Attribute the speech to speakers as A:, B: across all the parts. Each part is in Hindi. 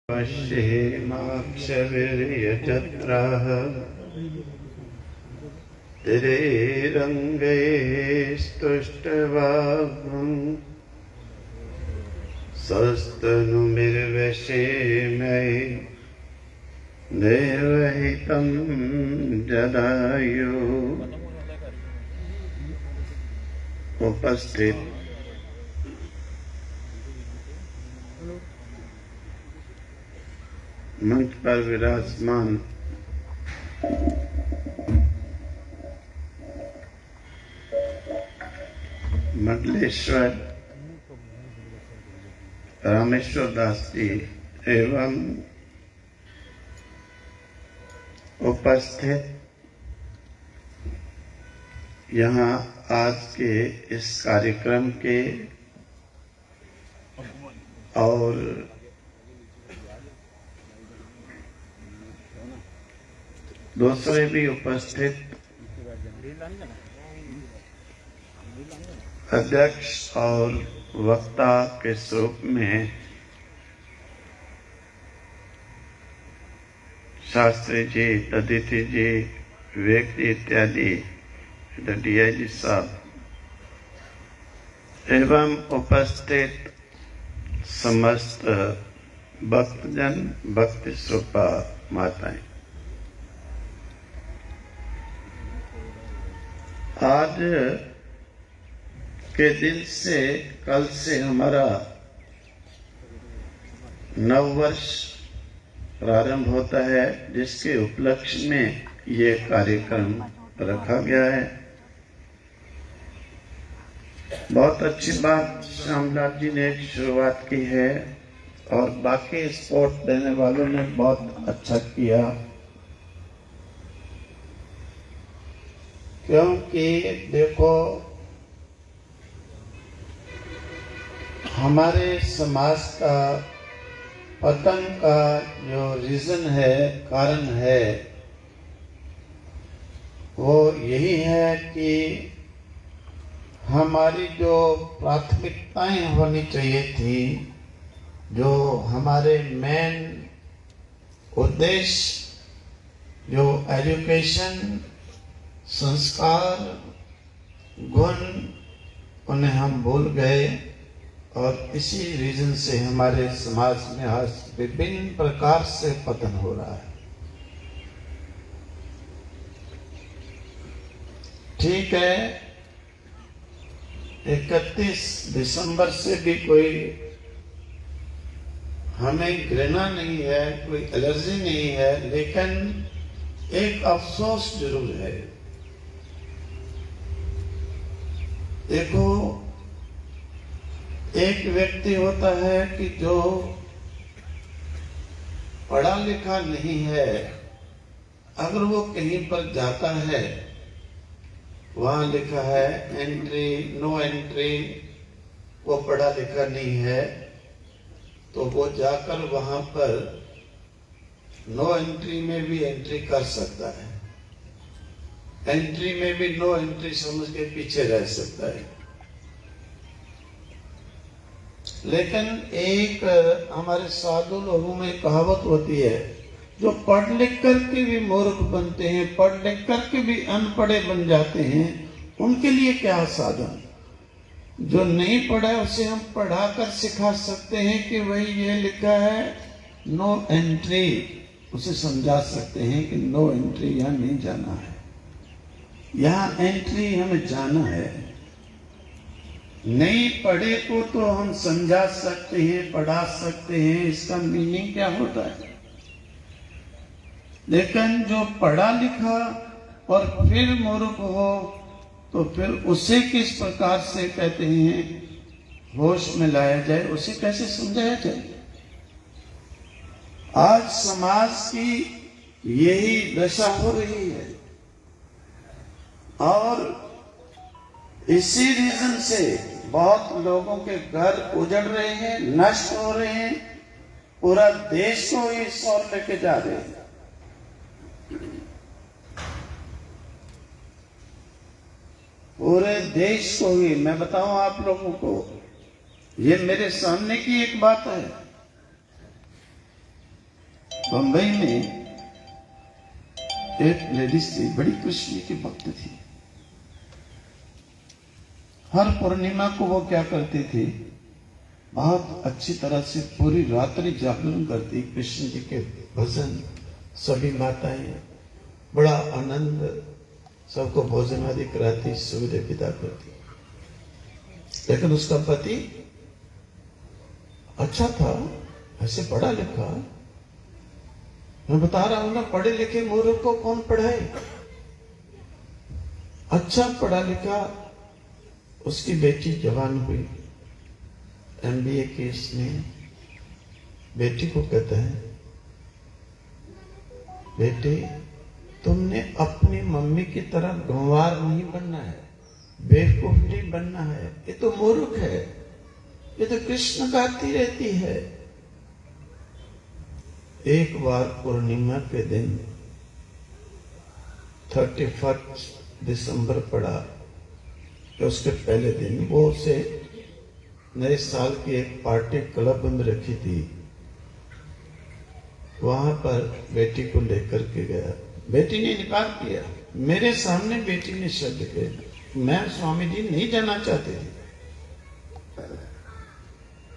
A: पश्येमाक्षवीर्यजत्राः तिरैरङ्गैः स्तुष्टवाग्ं सस्तनुमिर्वशेमहि देवहितं जदायु। उपस्थित मंच पर विराजमान मंडलेश्वर रामेश्वर दास जी एवं उपस्थित यहाँ आज के इस कार्यक्रम के और दूसरे भी उपस्थित अध्यक्ष और वक्ता के रूप में शास्त्री जी, ददीति जी, विवेक जी इत्यादि, DIG साहब एवं उपस्थित समस्त भक्तजन, भक्ति स्वरूपा माताएं, आज के दिन से कल से हमारा नव वर्ष प्रारंभ होता है, जिसके उपलक्ष्य में ये कार्यक्रम रखा गया है। बहुत अच्छी बात श्यामलाल जी ने एक शुरुआत की है और बाकी सपोर्ट देने वालों ने बहुत अच्छा किया, क्योंकि देखो हमारे समाज का पतन का जो रीजन है, कारण है, वो यही है कि हमारी जो प्राथमिकताएं होनी चाहिए थी, जो हमारे मेन उद्देश्य, जो एजुकेशन, संस्कार, गुण, उन्हें हम भूल गए और इसी रीजन से हमारे समाज में आज विभिन्न प्रकार से पतन हो रहा है। ठीक है, 31 दिसंबर से भी कोई हमें घृणा नहीं है, कोई एलर्जी नहीं है, लेकिन एक अफसोस जरूर है। देखो, एक व्यक्ति होता है कि जो पढ़ा लिखा नहीं है, अगर वो कहीं पर जाता है, वहां लिखा है एंट्री, नो एंट्री, वो पढ़ा लिखा नहीं है, तो वो जाकर वहां पर नो एंट्री में भी एंट्री कर सकता है, एंट्री में भी नो एंट्री समझ के पीछे रह सकता है। लेकिन एक हमारे साधु लोगों में कहावत होती है, जो पढ़ लिख करके भी मूर्ख बनते हैं, पढ़ लिख करके भी अनपढ़े बन जाते हैं, उनके लिए क्या साधन। जो नहीं पढ़ा है उसे हम पढ़ा कर सिखा सकते हैं कि भाई ये लिखा है नो एंट्री, उसे समझा सकते हैं कि नो एंट्री, यहाँ नहीं जाना है, यहाँ एंट्री हमें जाना है। नहीं पढ़े को तो हम समझा सकते हैं, पढ़ा सकते हैं, इसका मीनिंग क्या होता है। लेकिन जो पढ़ा लिखा और फिर मूर्ख हो, तो फिर उसे किस प्रकार से कहते हैं होश में लाया जाए, उसे कैसे समझाया जाए। आज समाज की यही दशा हो रही है और इसी रीजन से बहुत लोगों के घर उजड़ रहे हैं, नष्ट हो रहे हैं, पूरा देश को इस ओर लेके जा रहे हैं। पूरे देश को ही, मैं बताऊं आप लोगों को, ये मेरे सामने की एक बात है। बंबई में एक लेडीज थी, बड़ी कृष्ण की भक्त थी। हर पूर्णिमा को वो क्या करती थी, बहुत अच्छी तरह से पूरी रात्रि जागरण करती, कृष्ण जी के भजन, सभी माताएं, बड़ा आनंद, सबको भोजन आदि कराती, सुविधा विदा करती। लेकिन उसका पति अच्छा था, ऐसे पढ़ा लिखा, मैं बता रहा हूं ना, पढ़े लिखे मूर्ख को कौन पढ़ाए। अच्छा पढ़ा लिखा, उसकी बेटी जवान हुई, MBA की इसने, बेटी को कहता है, बेटे तुमने अपनी मम्मी की तरह गंवार नहीं बनना है, बेवकूफ नहीं बनना है, ये तो मूर्ख है, ये तो कृष्ण गाती रहती है। एक बार पूर्णिमा के दिन 31 दिसंबर पड़ा, तो उसके पहले दिन वो उसे नए साल की एक पार्टी क्लब में रखी थी, वहां पर बेटी को लेकर के गया। बेटी ने इनकार किया, मेरे सामने बेटी ने शब्द किया, मैं स्वामी जी नहीं जाना चाहती थी।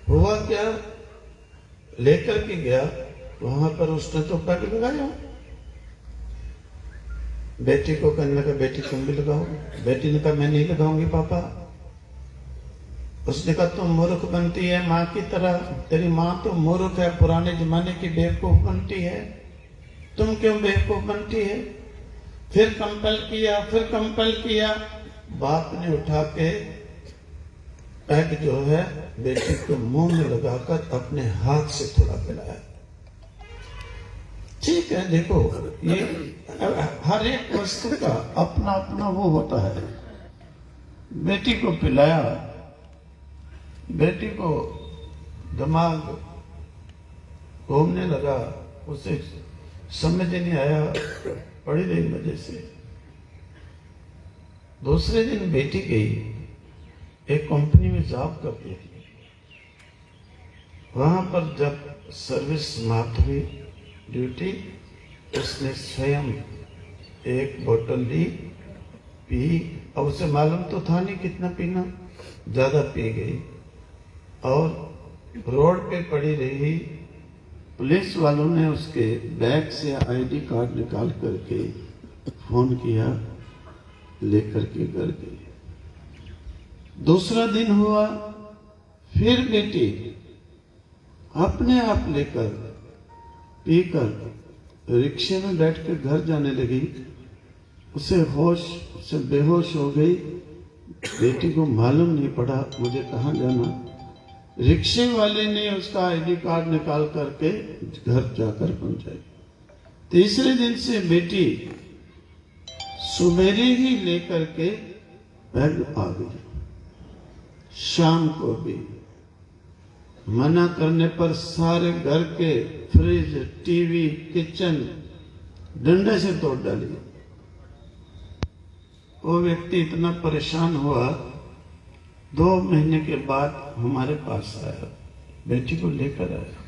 A: हुआ क्या, लेकर के गया, वहां पर उसने तो पैक लगाया। बेटी को कहने लगा, बेटी तुम भी लगाओ। बेटी ने कहा, मैं नहीं लगाऊंगी पापा। उसने कहा, तुम मूर्ख बनती है माँ की तरह, तेरी माँ तो मूर्ख है, पुराने जमाने की बेवकूफ बनती है, तुम क्यों बेवकूफ बनती है। फिर कंपेल किया, बाप ने उठा के पैक जो है बेटी को मुंह में लगाकर अपने हाथ से थोड़ा पिलाया। ठीक है, देखो ये हर एक वस्तु का अपना अपना वो होता है। बेटी को पिलाया, बेटी को दिमाग घूमने लगा, उसे समझ नहीं आया, पड़ी रही मजे से। दूसरे दिन बेटी गई, एक कंपनी में जॉब करती थी। वहां पर जब सर्विस समाप्त हुई, ड्यूटी, उसने स्वयं एक बोतल ली, पी। अब उसे मालूम तो था नहीं कितना पीना, ज्यादा पी गई और रोड पे पड़ी रही। पुलिस वालों ने उसके बैग से ID कार्ड निकाल करके फोन किया, लेकर के घर गई। दूसरा दिन हुआ, फिर बेटी अपने आप लेकर पीकर रिक्शे में बैठकर घर जाने लगी। उसे बेहोश हो गई। बेटी को मालूम नहीं पड़ा मुझे कहाँ जाना। रिक्शे वाले ने उसका ID कार्ड निकाल करके घर जाकर पहुंचाई। तीसरे दिन से बेटी सुबेरे ही लेकर के बैग आ गई। शाम को भी मना करने पर सारे घर के फ्रिज, टीवी, किचन डंडे से तोड़ डाली। वो व्यक्ति इतना परेशान हुआ, 2 महीने के बाद हमारे पास आया, बेटी को लेकर आया।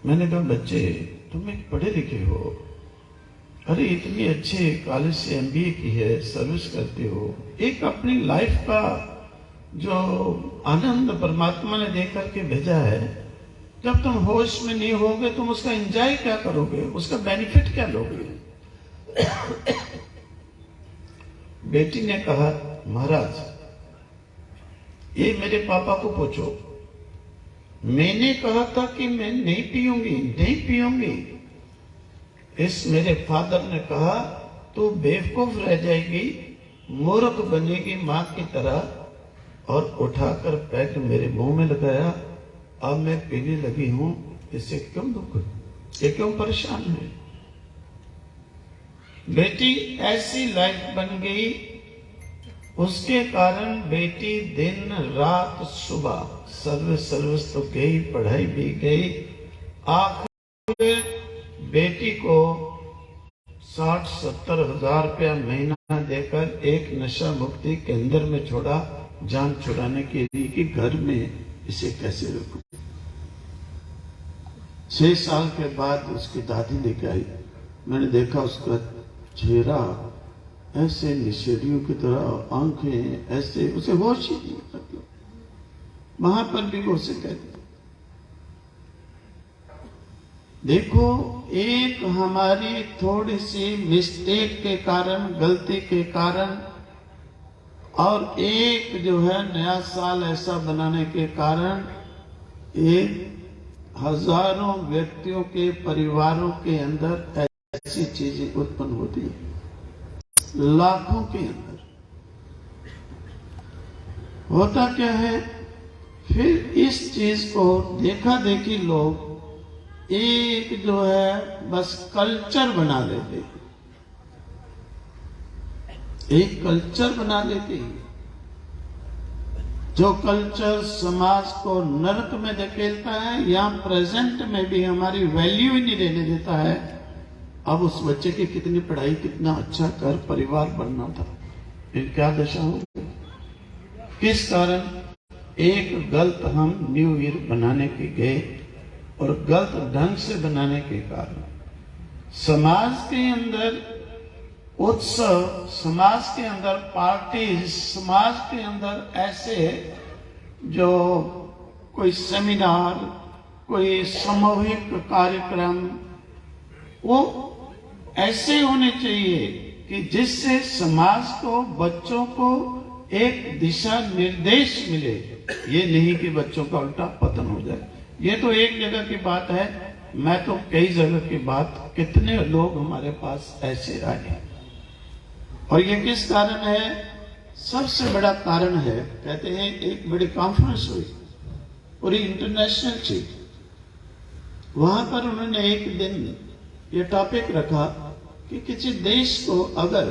A: मैंने कहा, बच्चे तुम एक पढ़े लिखे हो, अरे इतनी अच्छे कॉलेज से MBA की है, सर्विस करते हो, एक अपनी लाइफ का जो आनंद परमात्मा ने दे करके भेजा है, जब तुम होश में नहीं होगे तुम उसका एंजॉय क्या करोगे, उसका बेनिफिट क्या लोगे। बेटी ने कहा, महाराज ये मेरे पापा को पूछो, मैंने कहा था कि मैं नहीं पीऊंगी। इस मेरे फादर ने कहा, तू बेवकूफ रह जाएगी, मूर्ख बनेगी मां की तरह, और उठाकर पैक मेरे मुंह में लगाया। अब मैं पीने लगी हूं, इससे क्यों दुख, ये क्यों परेशान है। बेटी ऐसी लाइफ बन गई, उसके कारण बेटी दिन रात सुबह सर्विस तो गई, पढ़ाई भी गई। आखिर बेटी को 60-70 हजार रुपया महीना देकर एक नशा मुक्ति केंद्र में छोड़ा, जान छुड़ाने के लिए कि घर में इसे कैसे रखूं। 6 साल के बाद उसकी दादी लेके आई। मैंने देखा उसका चेहरा ऐसे निषेधियों की तरह, आंखें ऐसे, उसे होश ही नहीं, मतलब वहां पर भी वो उसे कहते। देखो, एक हमारी थोड़ी सी मिस्टेक के कारण, गलती के कारण, और एक जो है नया साल ऐसा बनाने के कारण एक हजारों व्यक्तियों के परिवारों के अंदर ऐसी चीजें उत्पन्न होती है, लाखों के अंदर। होता क्या है, फिर इस चीज को देखा देखी लोग एक जो है बस कल्चर बना लेते हैं, एक कल्चर बना लेते हैं, जो कल्चर समाज को नरक में धकेलता है या प्रेजेंट में भी हमारी वैल्यू ही नहीं रहने देता है। अब उस बच्चे की कितनी पढ़ाई, कितना अच्छा घर परिवार बनना था, फिर क्या दशा हो गई? किस कारण? एक गलत हम न्यू ईयर बनाने के गए और गलत ढंग से बनाने के कारण समाज के अंदर उत्सव, समाज के अंदर पार्टीज, समाज के अंदर ऐसे जो कोई सेमिनार, कोई सामूहिक कार्यक्रम, वो ऐसे होने चाहिए कि जिससे समाज को, बच्चों को एक दिशा निर्देश मिले। ये नहीं कि बच्चों का उल्टा पतन हो जाए। ये तो एक जगह की बात है, मैं तो कई जगह की बात, कितने लोग हमारे पास ऐसे आए। और ये किस कारण है? सबसे बड़ा कारण है, कहते हैं एक बड़ी कॉन्फ्रेंस हुई, पूरी इंटरनेशनल थी। वहां पर उन्होंने एक दिन ये टॉपिक रखा कि किसी देश को अगर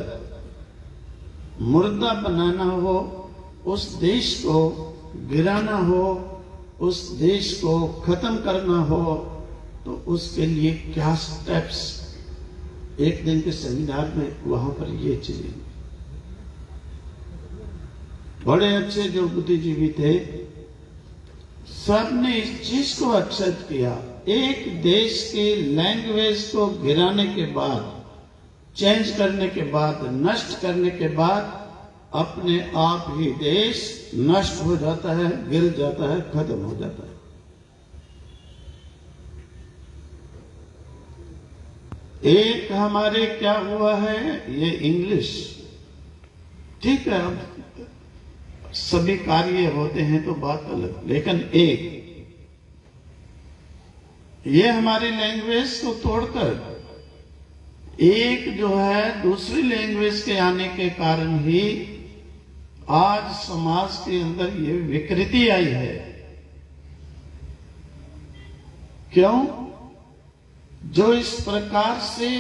A: मुर्दा बनाना हो, उस देश को गिराना हो, उस देश को खत्म करना हो, तो उसके लिए क्या स्टेप्स। एक दिन के सेमिनार में वहां पर ये चीजें, बड़े अच्छे जो बुद्धिजीवी थे, सबने इस चीज को एक्सेप्ट किया। एक देश के लैंग्वेज को गिराने के बाद, चेंज करने के बाद, नष्ट करने के बाद अपने आप ही देश नष्ट हो जाता है, गिर जाता है, खत्म हो जाता है। एक हमारे क्या हुआ है, ये इंग्लिश, ठीक है, सभी कार्य होते हैं तो बात अलग, लेकिन एक ये हमारी लैंग्वेज को तोड़कर एक जो है दूसरी लैंग्वेज के आने के कारण ही आज समाज के अंदर ये विकृति आई है। क्यों? जो इस प्रकार से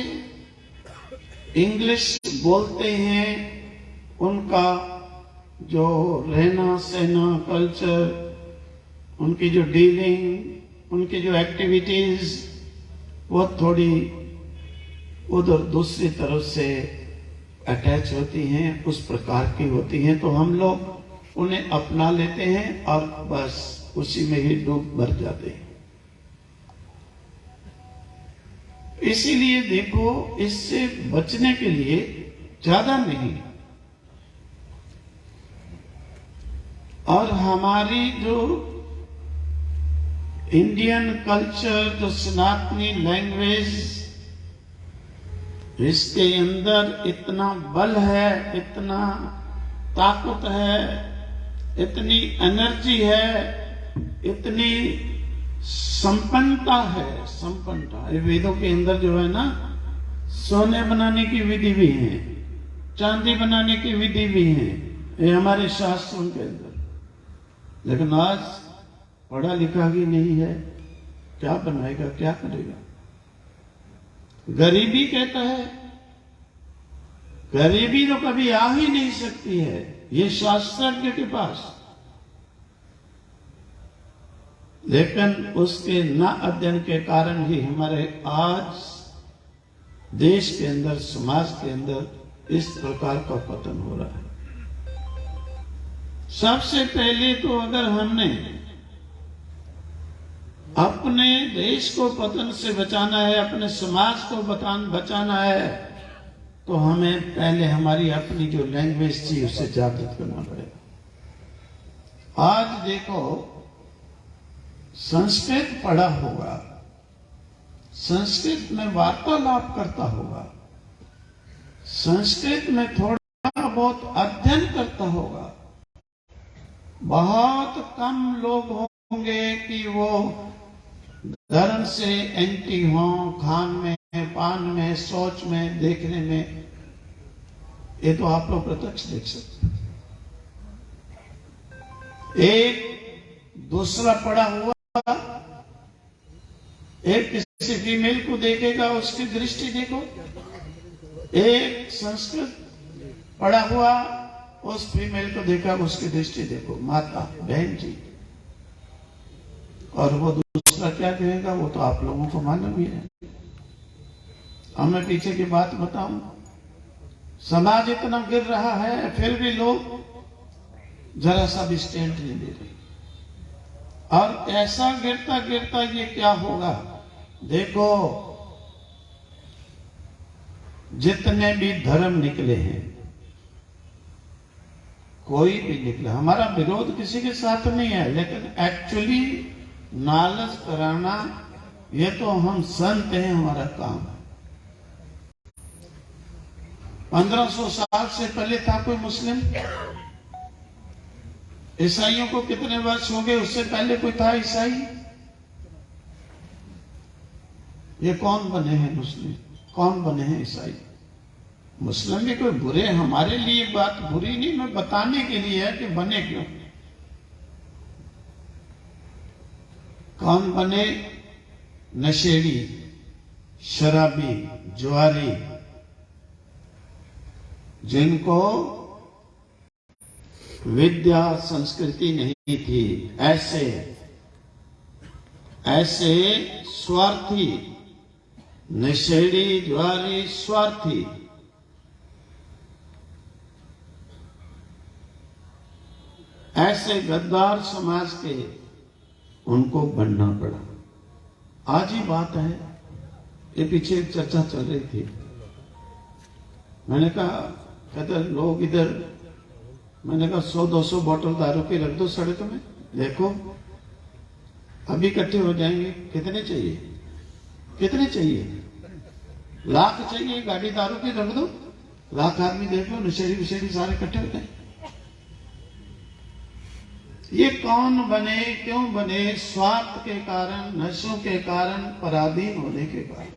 A: इंग्लिश बोलते हैं, उनका जो रहना सहना, कल्चर, उनकी जो डीलिंग, उनकी जो एक्टिविटीज, वो थोड़ी उधर दूसरी तरफ से अटैच होती हैं, उस प्रकार की होती हैं, तो हम लोग उन्हें अपना लेते हैं और बस उसी में ही डूब मर जाते हैं। इसीलिए देखो, इससे बचने के लिए ज्यादा नहीं, और हमारी जो इंडियन कल्चर, जो सनातनी लैंग्वेज, इसके अंदर इतना बल है, इतना ताकत है, इतनी एनर्जी है, इतनी संपन्नता है, संपन्नता। ये वेदों के अंदर जो है ना, सोने बनाने की विधि भी है, चांदी बनाने की विधि भी है, ये हमारे शास्त्रों के अंदर। लेकिन आज पढ़ा लिखा ही नहीं है, क्या बनाएगा, क्या करेगा? गरीबी कहता है, गरीबी तो कभी आ ही नहीं सकती है ये शास्त्रज्ञ के पास, लेकिन उसके न अध्ययन के कारण ही हमारे आज देश के अंदर, समाज के अंदर इस प्रकार का पतन हो रहा है। सबसे पहले तो अगर हमने अपने देश को पतन से बचाना है, अपने समाज को बचाना है, तो हमें पहले हमारी अपनी जो लैंग्वेज थी उससे जागृत करना पड़ेगा। आज देखो, संस्कृत पढ़ा होगा, संस्कृत में वार्तालाप करता होगा, संस्कृत में थोड़ा बहुत अध्ययन करता होगा, बहुत कम लोग होंगे कि वो धर्म से एंटी हो, खान में, पान में, सोच में, देखने में। ये तो आप लोग प्रत्यक्ष देख सकते हैं। एक दूसरा पढ़ा हुआ एक किसी फीमेल को देखेगा, उसकी दृष्टि देखो। एक संस्कृत पढ़ा हुआ उस फीमेल को देखा, उसकी दृष्टि देखो, माता, बहन जी। और वो दूसरा क्या कहेगा वो तो आप लोगों को मालूम ही है। अब मैं पीछे की बात बताऊं, समाज इतना गिर रहा है, फिर भी लोग जरा सा भी स्टैंड नहीं ले रहे। और ऐसा गिरता गिरता ये क्या होगा, देखो जितने भी धर्म निकले हैं, कोई भी निकला, हमारा विरोध किसी के साथ नहीं है, लेकिन एक्चुअली नॉलेज कराना ये तो हम संत हैं, हमारा काम है। 1500 साल से पहले था कोई मुस्लिम? ईसाइयों को कितने वर्ष हो गए, उससे पहले कोई था ईसाई? ये कौन बने हैं मुस्लिम, कौन बने हैं ईसाई? मुस्लिम भी कोई बुरे, हमारे लिए बात बुरी नहीं, मैं बताने के लिए है कि बने क्यों। कौन बने? नशेड़ी, शराबी, जुआरी, जिनको विद्या संस्कृति नहीं थी, ऐसे स्वार्थी, नशेड़ी, जुआरी, स्वार्थी, ऐसे गद्दार समाज के उनको बनना पड़ा। आज ही बात है, ये पीछे एक चर्चा चल रही थी, मैंने कहा, कहते लोग इधर, मैंने कहा 100-200 बोतल दारू की रख दो सड़क में, देखो अभी इकट्ठे हो जाएंगे। कितने चाहिए, कितने चाहिए? लाख चाहिए, गाड़ी दारू की रख दो, लाख आदमी देख लो, नशेड़ी विशेड़ी सारे इकट्ठे हो जाएंगे। ये कौन बने, क्यों बने? स्वार्थ के कारण, नशों के कारण, पराधीन होने के कारण।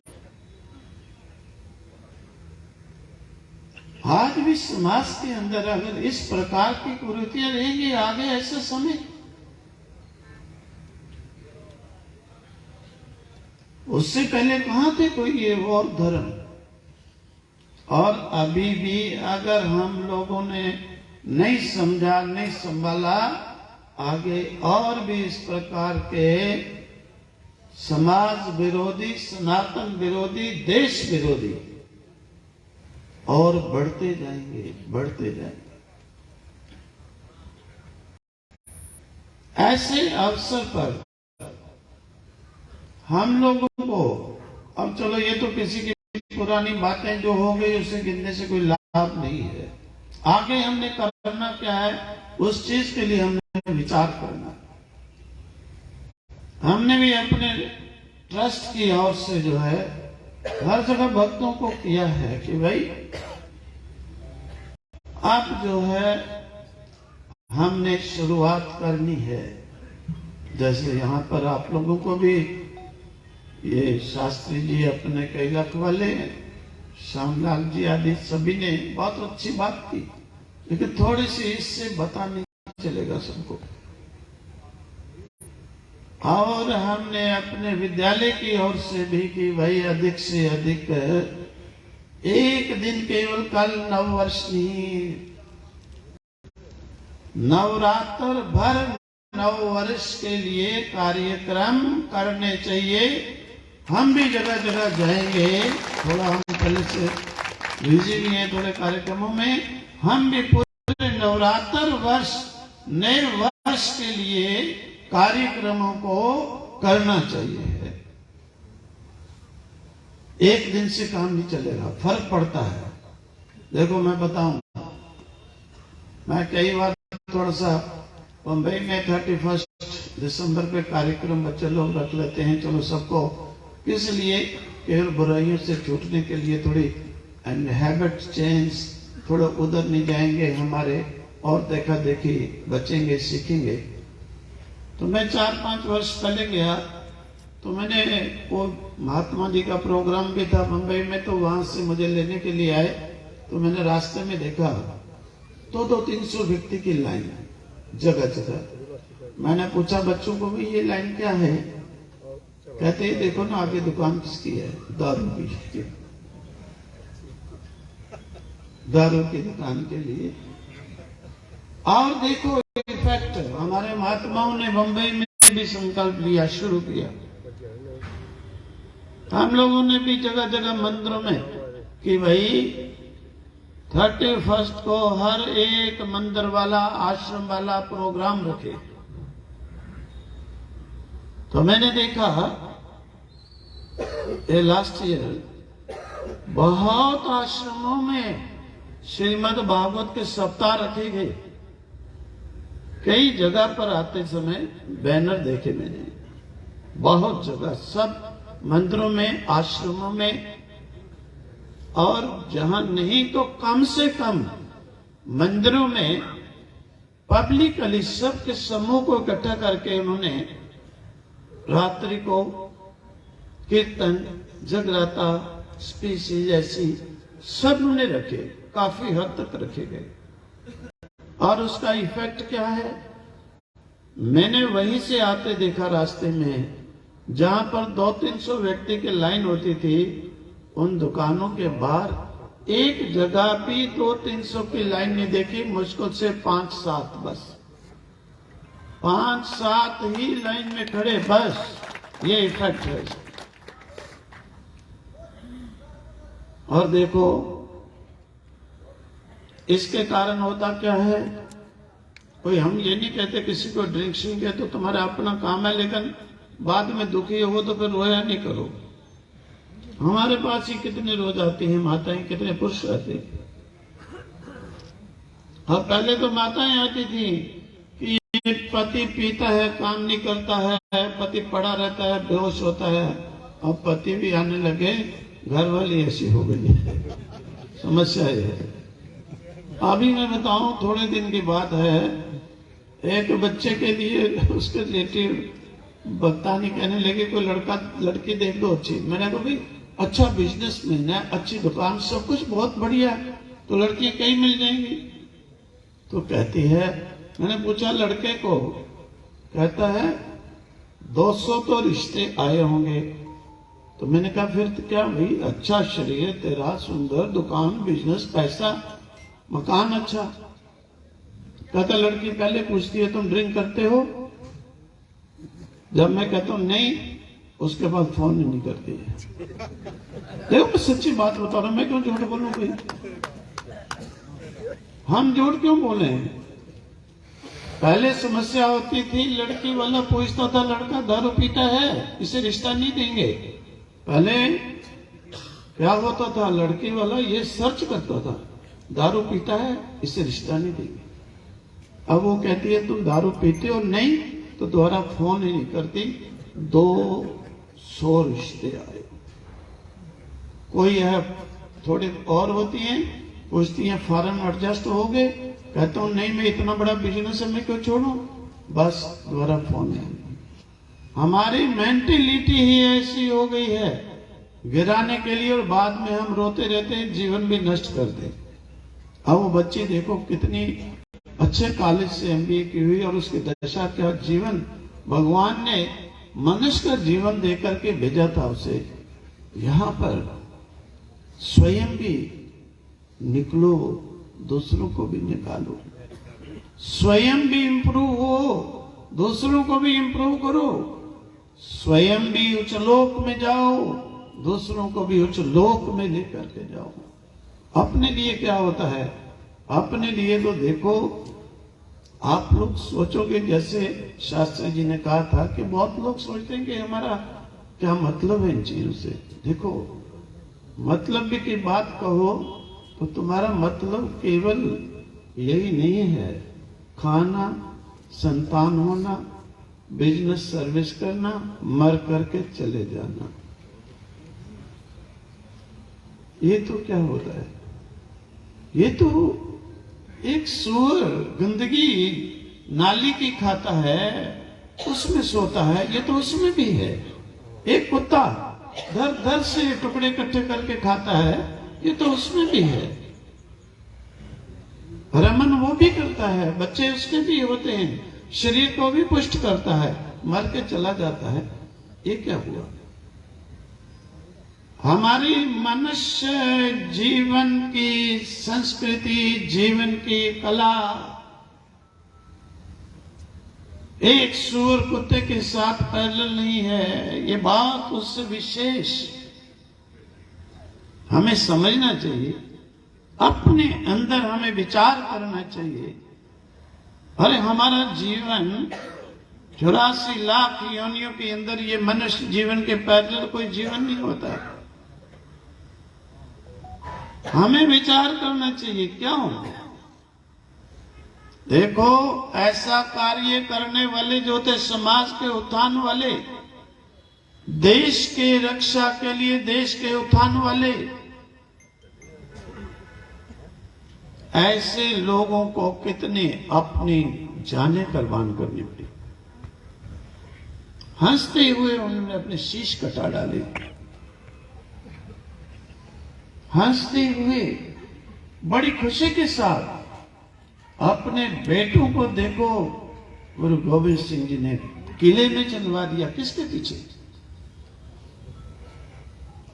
A: आज भी समाज के अंदर अगर इस प्रकार की कुरीतियां रहेंगी आगे ऐसे समय, उससे पहले कहां थे कोई ये और धर्म? और अभी भी अगर हम लोगों ने नहीं समझा, नहीं संभाला, आगे और भी इस प्रकार के समाज विरोधी, सनातन विरोधी, देश विरोधी और बढ़ते जाएंगे, बढ़ते जाएंगे। ऐसे अवसर पर हम लोगों को, अब चलो ये तो किसी की पुरानी बातें जो हो गई उसे गिनने से कोई लाभ नहीं है। आगे हमने करना क्या है, उस चीज के लिए हमने विचार करना। हमने भी अपने ट्रस्ट की ओर से जो है हर जगह भक्तों को किया है कि भाई आप जो है हमने शुरुआत करनी है। जैसे यहाँ पर आप लोगों को भी ये शास्त्री जी अपने कैलाश वाले, श्यामलाल जी आदि सभी ने बहुत अच्छी बात की, लेकिन थोड़ी सी इससे बताने चलेगा सबको। और हमने अपने विद्यालय की ओर से भी कि भाई अधिक से अधिक एक दिन केवल कल नववर्ष नहीं, नवरात्र भर नववर्ष के लिए कार्यक्रम करने चाहिए। हम भी जगह जगह जाएंगे, थोड़ा हम पहले से बिजी भी हैं थोड़े कार्यक्रमों में। हम भी पूरे नवरात्र वर्ष, नए वर्ष के लिए कार्यक्रमों को करना चाहिए। एक दिन से काम नहीं चलेगा, फर्क पड़ता है। देखो मैं बताऊं, मैं कई बार थोड़ा सा बम्बई में 31 दिसंबर पे कार्यक्रम बच्चे लोग रख लेते हैं, चलो सबको किस लिए, केवल बुराइयों से छूटने के लिए, थोड़ी हैबिट चेंज, थोड़ा उधर नहीं जाएंगे, हमारे और देखा देखी बचेंगे, सीखेंगे। तो मैं 4-5 वर्ष पहले गया, तो मैंने वो महात्मा जी का प्रोग्राम भी था बम्बई में, तो वहां से मुझे लेने के लिए आए। तो मैंने रास्ते में देखा 200-300 व्यक्ति की लाइन जगह जगह। मैंने पूछा बच्चों को, भाई ये लाइन क्या है? कहते हैं देखो ना आगे दुकान किसकी है, दारू की, दारू की दुकान के लिए। और देखो इफेक्ट, हमारे महात्माओं ने बम्बई में भी संकल्प लिया, शुरू किया। हम लोगों ने भी जगह जगह मंदिरों में कि भाई 31 को हर एक मंदिर वाला, आश्रम वाला प्रोग्राम रखे। तो मैंने देखा ये लास्ट ईयर बहुत आश्रमों में श्रीमद् भागवत के सप्ताह रखे गए। कई जगह पर आते समय बैनर देखे मैंने, बहुत जगह, सब मंदिरों में, आश्रमों में, और जहां नहीं तो कम से कम मंदिरों में पब्लिकली सबके समूह को इकट्ठा करके उन्होंने रात्रि को कीर्तन, जगराता, स्पीचेज ऐसी सब उन्होंने रखे, काफी हद तक रखे गए। और उसका इफेक्ट क्या है, मैंने वहीं से आते देखा रास्ते में, जहां पर 200-300 व्यक्ति की लाइन होती थी, उन दुकानों के बाहर एक जगह भी 200-300 की लाइन नहीं देखी, मुश्किल से 5-7, बस 5-7 ही लाइन में खड़े, बस ये इफेक्ट है। और देखो इसके कारण होता क्या है, कोई हम ये नहीं कहते किसी को ड्रिंक शिंक है तो तुम्हारा अपना काम है, लेकिन बाद में दुखी हो तो फिर रोया नहीं करो। हमारे पास ही कितने रोज आती हैं माताएं, कितने पुरुष आते हैं। और पहले तो माताएं आती थी कि पति पीता है, काम नहीं करता है, पति पड़ा रहता है, बेहोश होता है। अब पति भी आने लगे, घर वाली ऐसी हो गई है, समस्या ये है। अभी मैं बताऊं, थोड़े दिन की बात है, एक बच्चे के लिए उसके रिलेटिव बताने कहने लगे कोई लड़की देख दो अच्छी। मैंने कहा भाई अच्छा बिजनेसमैन है, अच्छी दुकान, सब कुछ बहुत बढ़िया है, तो लड़कियां कहीं मिल जाएंगी। तो कहती है, मैंने पूछा लड़के को, कहता है 200 तो रिश्ते आए होंगे। तो मैंने कहा फिर तो क्या भाई, अच्छा शरीर तेरा, सुंदर दुकान, बिजनेस, पैसा, मकान अच्छा। कहता लड़की पहले पूछती है तुम ड्रिंक करते हो? जब मैं कहता हूं नहीं, उसके बाद फोन नहीं करती है। देखो मैं सच्ची बात बता रहा हूं, मैं क्यों झूठ बोलूं भाई? हम झूठ क्यों बोले? पहले समस्या होती थी, लड़की वाला पूछता था लड़का दारू पीता है, इसे रिश्ता नहीं देंगे। पहले क्या होता था, लड़की वाला ये सर्च करता था, दारू पीता है, इसे रिश्ता नहीं देंगे। अब वो कहती है तुम दारू पीते हो? नहीं, तो दोबारा फोन ही नहीं करती। 200 रिश्ते आए। कोई है थोड़ी और होती हैं, पूछती हैं फॉरेन एडजस्ट हो गए? कहता हूं नहीं, मैं इतना बड़ा बिजनेस है, मैं क्यों छोड़ू, बस दोबारा फोन नहीं। हमारी मेंटेलिटी ही ऐसी हो गई है गिराने के लिए, और बाद में हम रोते रहते हैं, जीवन भी नष्ट कर दे। अब वो बच्ची देखो कितनी अच्छे कॉलेज से MBA की हुई, और उसकी दशा क्या, जीवन भगवान ने मनुष्य का जीवन देकर के भेजा था उसे। यहाँ पर स्वयं भी निकलो, दूसरों को भी निकालो, स्वयं भी इंप्रूव हो, दूसरों को भी इंप्रूव करो, स्वयं भी उच्च लोक में जाओ, दूसरों को भी उच्च लोक में लेकर के जाओ। अपने लिए क्या होता है, अपने लिए तो देखो आप लोग सोचोगे, जैसे शास्त्री जी ने कहा था कि बहुत लोग सोचते हैं कि हमारा क्या मतलब है इन चीजों से। देखो, मतलब भी की बात कहो तो तुम्हारा मतलब केवल यही नहीं है, खाना, संतान होना, बिजनेस सर्विस करना, मर करके चले जाना। ये तो क्या होता है? ये तो एक सुअर गंदगी नाली की खाता है, उसमें सोता है, ये तो उसमें भी है। एक कुत्ता दर दर से टुकड़े इकट्ठे करके खाता है, ये तो उसमें भी है। रमन वो भी करता है, बच्चे उसके भी होते हैं, शरीर को भी पुष्ट करता है, मर के चला जाता है। ये क्या हुआ? हमारी मनुष्य जीवन की संस्कृति, जीवन की कला एक सूअर कुत्ते के साथ पैरेलल नहीं है। ये बात उससे विशेष हमें समझना चाहिए, अपने अंदर हमें विचार करना चाहिए। अरे हमारा जीवन 84 लाख योनियों के अंदर, ये मनुष्य जीवन के पैरेलल कोई जीवन नहीं होता। हमें विचार करना चाहिए। क्यों? देखो, ऐसा कार्य करने वाले जो थे, समाज के उत्थान वाले, देश के रक्षा के लिए, देश के उत्थान वाले, ऐसे लोगों को कितने अपनी जानें कुर्बान करनी पड़ी। हंसते हुए उन्होंने अपने शीश कटा डाले, हंसते हुए बड़ी खुशी के साथ अपने बेटों को, देखो, गुरु गोविंद सिंह जी ने किले में चलवा दिया। किसके पीछे?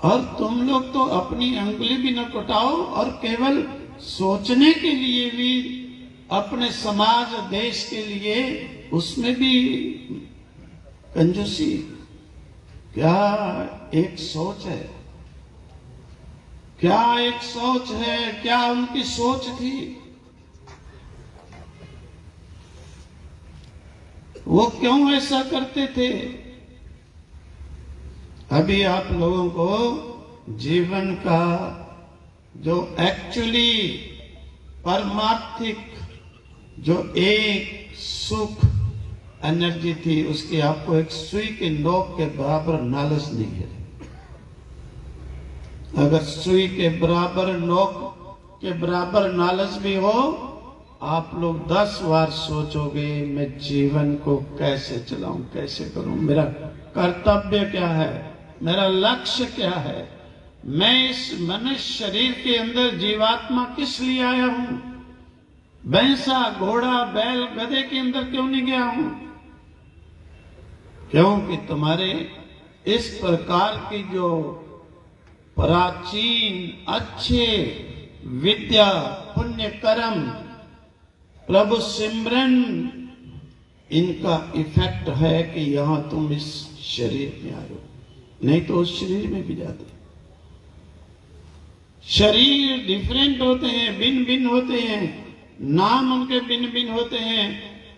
A: और तुम लोग तो अपनी अंगुली भी न कटाओ और केवल सोचने के लिए भी, अपने समाज देश के लिए, उसमें भी कंजूसी। क्या एक सोच है, क्या एक सोच है, क्या उनकी सोच थी। वो क्यों ऐसा करते थे? अभी आप लोगों को जीवन का जो एक्चुअली परमार्थिक जो एक सुख एनर्जी थी, उसकी आपको एक सुई के नोक के बराबर नॉलेज नहीं है। अगर सुई के बराबर नोक के बराबर नॉलेज भी हो, आप लोग 10 बार सोचोगे, मैं जीवन को कैसे चलाऊं, कैसे करूं, मेरा कर्तव्य क्या है, मेरा लक्ष्य क्या है, मैं इस मनुष्य शरीर के अंदर जीवात्मा किस लिए आया हूं, भैंसा, घोड़ा, बैल, गधे के अंदर क्यों नहीं गया हूं? क्योंकि तुम्हारे इस प्रकार की जो प्राचीन अच्छे विद्या, पुण्य कर्म, प्रभु सिमरन, इनका इफेक्ट है कि यहां तुम इस शरीर में आए हो, नहीं तो उस शरीर में भी जाते। शरीर डिफरेंट होते हैं, भिन्न भिन्न होते हैं, नाम उनके भिन्न भिन्न होते हैं,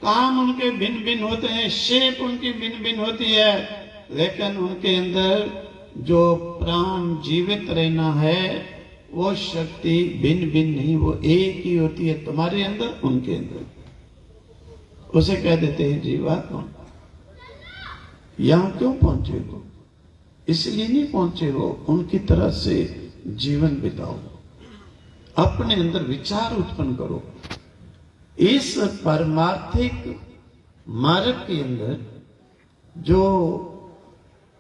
A: काम उनके भिन्न भिन्न होते हैं, शेप उनकी भिन्न भिन्न होती है, लेकिन उनके अंदर जो प्राण जीवित रहना है, वो शक्ति भिन्न भिन्न नहीं, वो एक ही होती है, तुम्हारे अंदर, उनके अंदर। उसे कह देते हैं जीवात्मा। यहां क्यों पहुंचे हो? इसलिए नहीं पहुंचे हो, उनकी तरह से जीवन बिताओ, अपने अंदर विचार उत्पन्न करो। इस परमार्थिक मार्ग के अंदर जो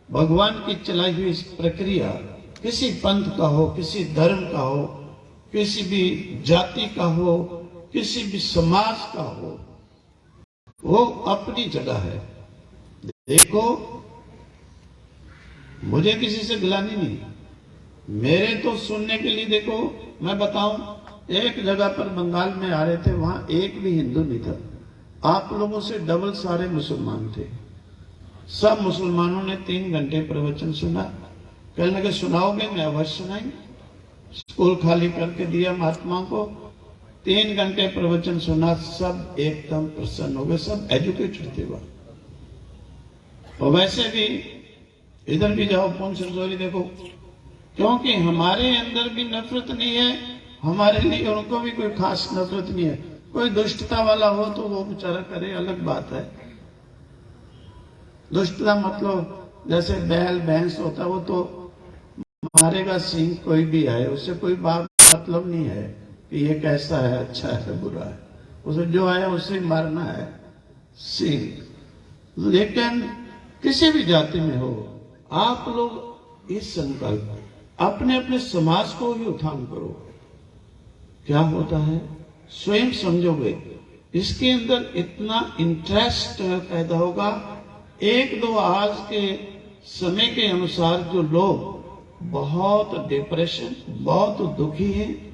A: भगवान की चलाई हुई इस प्रक्रिया, किसी पंथ का हो, किसी धर्म का हो, किसी भी जाति का हो, किसी भी समाज का हो, वो अपनी जगह है। देखो, मुझे किसी से गिलानी नहीं, मेरे तो सुनने के लिए, देखो मैं बताऊं, एक जगह पर बंगाल में आ रहे थे, वहां एक भी हिंदू नहीं था, आप लोगों से डबल सारे मुसलमान थे। सब मुसलमानों ने 3 घंटे प्रवचन सुना। कहने लगे सुनाओगे? मैं अवश्य सुनाएंगे। स्कूल खाली करके दिया महात्मा को, 3 घंटे प्रवचन सुना, सब एकदम प्रसन्न हो गए, सब एजुकेटेड थे वहां। और वैसे भी इधर भी जाओ, पुंछ रजौरी देखो, क्योंकि हमारे अंदर भी नफरत नहीं है, हमारे लिए उनको भी कोई खास नफरत नहीं है। कोई दुष्टता वाला हो तो वो बेचारा करे, अलग बात है। दुष्टता मतलब जैसे बैल भैंस होता, वो तो मारेगा सिंह, कोई भी है, उससे कोई बात मतलब नहीं है कि ये कैसा है, अच्छा है, बुरा है, उसे जो है उसे मारना है सिंह। लेकिन किसी भी जाति में हो, आप लोग इस संकल्प अपने अपने समाज को ही उत्थान करो। क्या होता है स्वयं समझोगे, इसके अंदर इतना इंटरेस्ट पैदा होगा। 1-2 आज के समय के अनुसार जो लोग बहुत डिप्रेशन, बहुत दुखी हैं,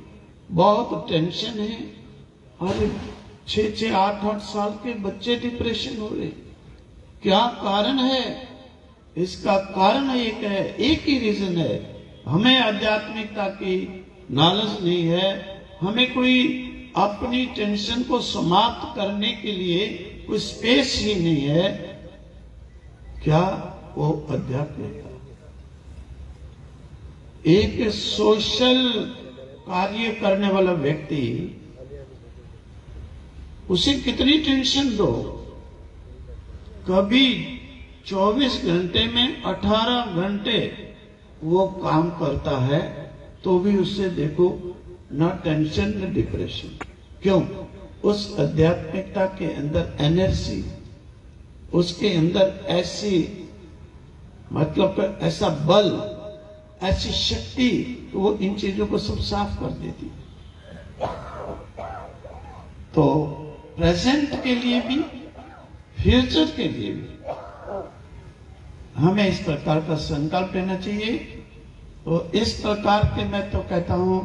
A: बहुत टेंशन है, अरे 6-6, 8-8 साल के बच्चे डिप्रेशन हो रहे, क्या कारण है? इसका कारण एक है, एक ही रीजन है, हमें आध्यात्मिकता की नॉलेज नहीं है, हमें कोई अपनी टेंशन को समाप्त करने के लिए कोई स्पेस ही नहीं है। क्या वो आध्यात्मिकता? एक सोशल कार्य करने वाला व्यक्ति, उसे कितनी टेंशन दो, कभी 24 घंटे में 18 घंटे वो काम करता है, तो भी उससे देखो ना टेंशन न डिप्रेशन। क्यों? उस आध्यात्मिकता के अंदर एनर्जी, उसके अंदर ऐसी मतलब ऐसा बल, ऐसी शक्ति, तो वो इन चीजों को सब साफ कर देती। तो प्रेजेंट के लिए भी, फ्यूचर के लिए भी हमें इस प्रकार का संकल्प लेना चाहिए। तो इस प्रकार के मैं तो कहता हूं,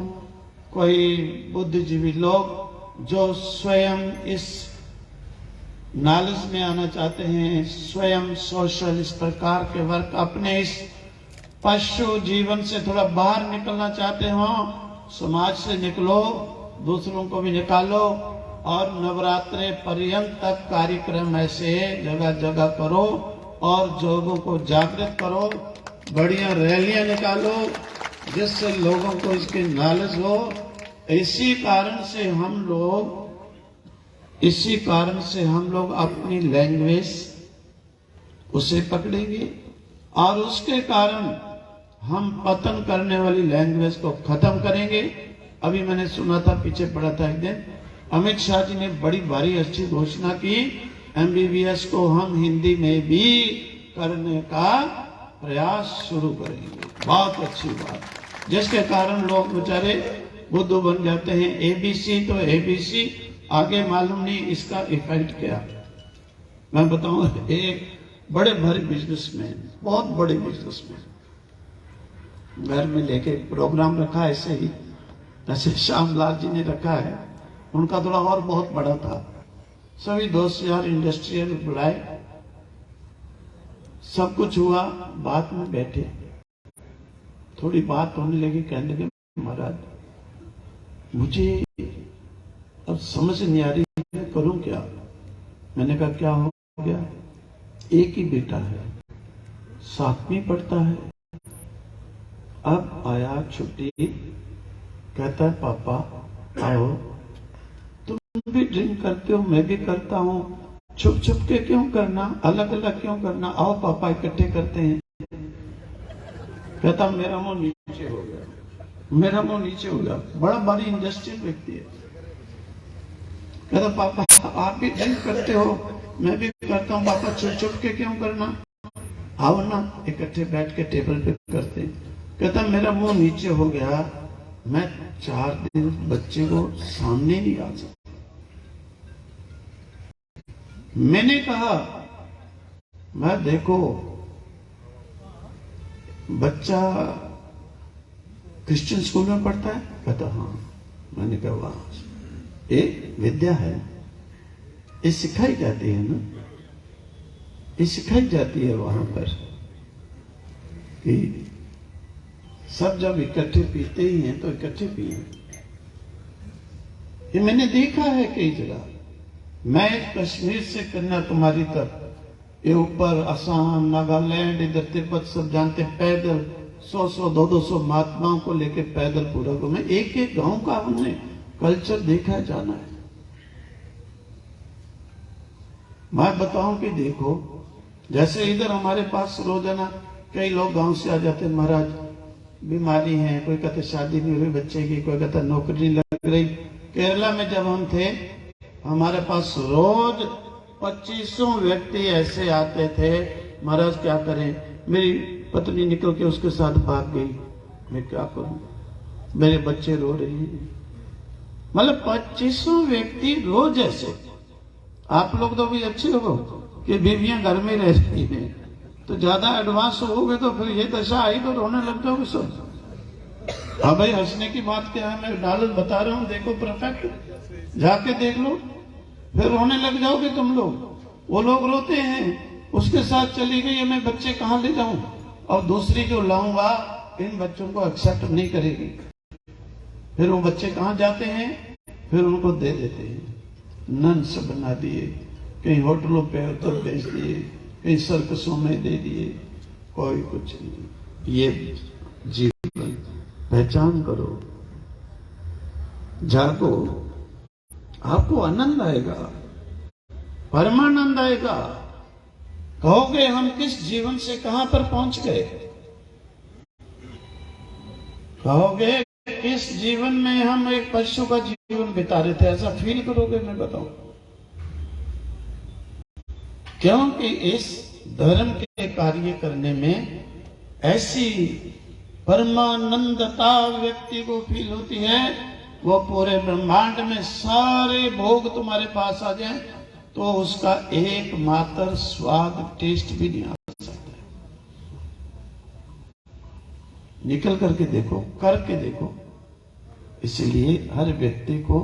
A: कोई बुद्धिजीवी लोग जो स्वयं इस नॉलेज में आना चाहते हैं, स्वयं सोशल इस प्रकार के वर्क, अपने इस पशु जीवन से थोड़ा बाहर निकलना चाहते हो, समाज से निकलो, दूसरों को भी निकालो, और नवरात्रे पर्यंत तक कार्यक्रम ऐसे जगह जगह करो और लोगों को जागृत करो, बढ़िया रैलियां निकालो जिससे लोगों को इसकी नॉलेज हो। इसी कारण से हम लोग अपनी लैंग्वेज उसे पकड़ेंगे, और उसके कारण हम पतन करने वाली लैंग्वेज को खत्म करेंगे। अभी मैंने सुना था, पीछे पड़ा था एक दिन, अमित शाह जी ने बड़ी भारी अच्छी घोषणा की, MBBS को हम हिंदी में भी करने का प्रयास शुरू करेंगे। बहुत अच्छी बात, जिसके कारण लोग बेचारे बुद्धू बन जाते हैं। ABC तो ABC, आगे मालूम नहीं इसका इफेक्ट क्या। मैं बताऊं, एक बड़े भारी बिजनेसमैन, बहुत बड़े बिजनेसमैन, घर में लेके प्रोग्राम रखा ऐसे ही, जैसे श्यामलाल जी ने रखा है, उनका थोड़ा और बहुत बड़ा था। सभी दोस्त यार इंडस्ट्रियल बुलाए, सब कुछ हुआ, बात में बैठे, थोड़ी बात होने लगी, कहने लगे महाराज मुझे अब समझ नहीं आ रही, मैं करूं क्या। मैंने कहा क्या हो गया? एक ही बेटा है, 7वीं पढ़ता है, अब आया छुट्टी, कहता है पापा आओ, तुम भी ड्रिंक करते हो, मैं भी करता हूँ, छुप छुप के क्यों करना, अलग अलग क्यों करना, आओ पापा इकट्ठे करते हैं। कहता मेरा मुंह नीचे हो गया, मेरा मुंह नीचे हो गया। बड़ा भारी इंडस्ट्रियल व्यक्ति है। कहता पापा आप भी ड्रिंक करते हो, मैं भी करता हूँ, पापा छुप छुप के क्यों करना, आओ ना इकट्ठे बैठ के टेबल पे करते हैं। कहता मेरा मुंह नीचे हो गया, मैं 4 दिन बच्चे को सामने नहीं आ सकता। मैंने कहा मैं देखो बच्चा क्रिश्चियन स्कूल में पढ़ता है? कहता हाँ। मैंने कहा वाह, ये विद्या है, ये सिखाई जाती है ना, ये सिखाई जाती है वहां पर कि सब जब इकट्ठे पीते ही हैं तो इकट्ठे पिए। ये मैंने देखा है कई जगह। मैं कश्मीर से कन्याकुमारी तक, ये ऊपर असम, नागालैंड, इधर तिब्बत, सब जानते, पैदल 100-100, 200-200 महात्माओं को लेके पैदल पूरा घूमे। एक एक गांव का हमने कल्चर देखा है, जाना है। मैं बताऊं कि देखो, जैसे इधर हमारे पास रोजाना कई लोग गांव से आ जाते, महाराज बीमारी है, कोई कहते शादी नहीं हुई बच्चे की, कोई कहता नौकरी नहीं लग रही। केरला में जब हम थे, हमारे पास रोज 2500 व्यक्ति ऐसे आते थे, महाराज क्या करें, मेरी पत्नी निकल के उसके साथ भाग गई, मैं क्या करूं, मेरे बच्चे रो रहे हैं। मतलब 2500 व्यक्ति रोज ऐसे। आप लोग तो भी अच्छे हो कि बीवियां घर में रहती हैं, तो ज्यादा एडवांस होगे तो फिर ये दशा आई तो रोने लग जाओगे सब। हाँ भाई, हंसने की बात क्या है, मैं डालत बता रहा हूँ, देखो परफेक्ट, जाके देख लो, फिर रोने लग जाओगे तुम लोग। वो लोग रोते हैं, उसके साथ चली गई, मैं बच्चे कहाँ ले जाऊं, और दूसरी जो लाऊंगा इन बच्चों को एक्सेप्ट नहीं करेगी। फिर वो बच्चे कहाँ जाते हैं, फिर उनको दे देते हैं, नन्स बना दिए, कहीं होटलों पे उत्तर भेज दिए, कहीं सर्कसों में दे दिए, कोई कुछ नहीं। ये जीवन पहचान करो, जागो, आपको आनंद आएगा, परमानंद आएगा। कहोगे हम किस जीवन से कहां पर पहुंच गए, कहोगे किस जीवन में हम एक पशु का जीवन बिता रहे थे, ऐसा फील करोगे, मैं बताऊं। क्योंकि इस धर्म के कार्य करने में ऐसी परमानंदता व्यक्ति को फील होती है, वो पूरे ब्रह्मांड में सारे भोग तुम्हारे पास आ जाए तो उसका एकमात्र स्वाद, टेस्ट भी नहीं आ सकता। निकल करके देखो, करके देखो। इसलिए हर व्यक्ति को,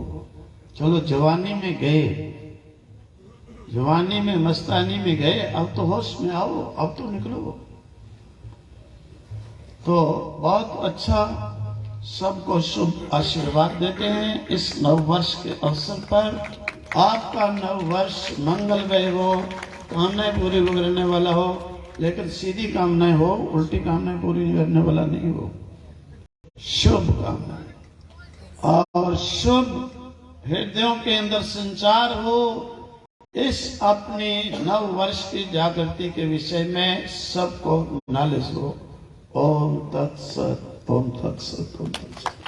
A: चलो जवानी में गए, जवानी में मस्तानी में गए, अब तो होश में आओ, अब तो निकलो। तो बहुत अच्छा, सबको शुभ आशीर्वाद देते हैं इस नव वर्ष के अवसर पर। आपका नव वर्ष मंगलमय हो, कामनाएं पूरी करने वाला हो, लेकिन सीधी कामनाएं हो, उल्टी कामनाएं पूरी करने वाला नहीं हो। शुभ कामनाएं और शुभ हृदयों के अंदर संचार हो, इस अपनी नव वर्ष की जागृति के विषय में सबको नॉलेज हो। ओम तत्सत, ओम तत्सत, ओम तत्सत।